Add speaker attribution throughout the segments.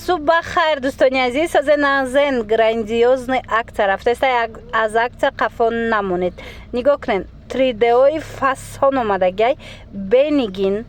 Speaker 1: Суба хайр, дӯстони азиз, назен грандиозный акция рафтаест. Аз акция қафо намонед. Нигоҳ кунед, 3D-ои фасон омадагай, бенигин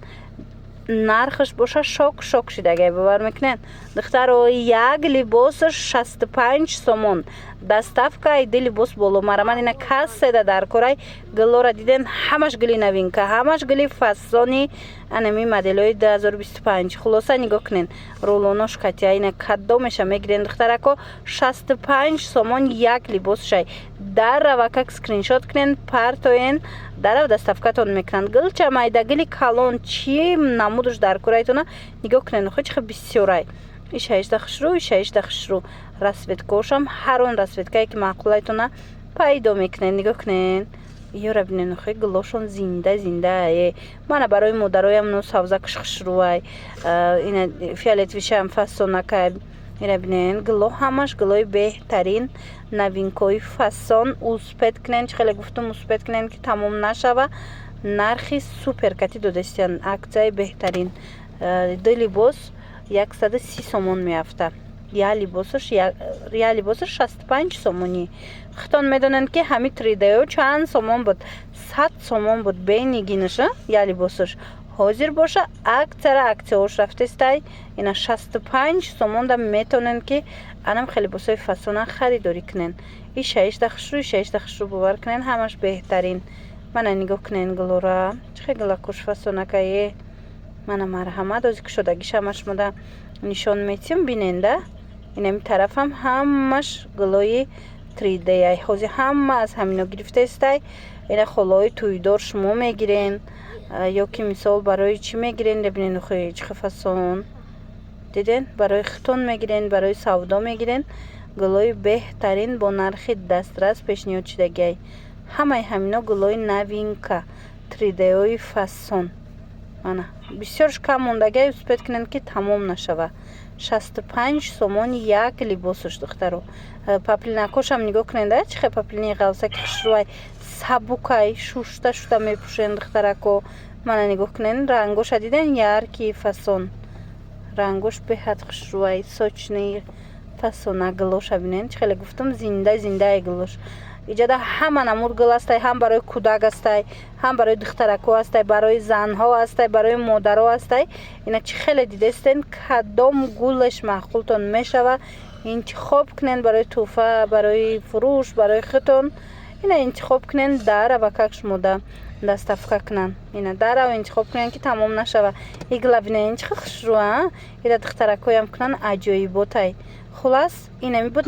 Speaker 1: нархш боша шок шидагай. Бовар мекунед? Духтаро, як либосаш 65 сомон. Доставка иди либос боло марамад ина касседа дар корай гилора диден ҳамаш гили новинка, ҳамаш гили фасони анами моделои 2025. Хулоса нигоҳ кунед, рулонош катя ина кадомеша мегирен духтарако 65 сомон як либос шай. Даррава как скриншот кунен, партоен дарав доставкатон мекунанд. Гилча майда гили калон чи намудуш дар корайтона нигоҳ кунед, хоҷ бисёрай. Ишаишта хушру расветкошам ҳарон расветкае ки маъқулайтона пайдо мекунед. Нигоҳ кунед, ёра бинен хӯ гилошон зинда мана барои модароям ну савзакш хушруай ина фиолетовишам фасонакай. Ира бинен гило ҳамаш гилои беҳтарин новинкои фасон. Успед кунед, хеле гуфтум успед кунед ки тамом нашава. Нархи супер кати додастиян, аксияи беҳтарин. ду либос 130 сомон меафта. Я либосаш 65 сомонӣ. Хитон медонанд ки ҳами 3D чанд сомон буд? 100 сомон буд бенигинаша я либосаш. ҳозир боша аксияош рафтестай ина 65 сомон да метонанд ки анам хеле либосои фасона харидорӣ кунен. Ишаишта хушру бовар кунен, ҳамаш беҳтарин. Мана нигоҳ кунен гилора чӣ гилакуш фасонакае. Мана марҳамат ози кушодагиш ҳамаш мода нишон метим биненда. Инами тарафам ҳамаш гилои 3D ай. Ҳозир ҳама аз ҳамино гирифтаестай. Ина холои тӯйдор шумо мегирен ё ки мисол барои чӣ мегирен? Бинен хӯ чӣ фасон диден? Барои хитон мегирен, барои савдо мегирен. Гилои беҳтарин бо нархи дастрас пешниҳод шудагай. Ҳамаи ҳамино гилои новинка 3D-ои фасон. Мана бисёрш кам мондагай, успед кунед ки тамом нашава. 65 сомон як либосаш духтаро. Паплинакошам нигоҳ кунед, чихе паплини ғавсаки хушруай сабукай шушта мепӯшен духтарако. Мана нигоҳ кунед, рангоша диден ярки фасон. Рангош беҳад хушруай, сочни фасона гилоша бинен. Чихеле гуфтум зинда гилош. иҷода ҳама намуд гил астай, ҳам барои кӯдак астай, ҳам барои духтарако астай, барои занҳо астай, барои модаро астай. Ина чӣ хеле дидестен кадом гулаш маъқултон мешава. интихоб кунен барои тӯҳфа, барои фурӯш, барои хитон. Ина интихоб кунен дарава как шумода доставка кунан. Ина дарава интихоб кунен ки тамом нашава. Игла бинен чӣ хушру, ира духтаракоям кунан аҷоиботай. Хулас инами буд.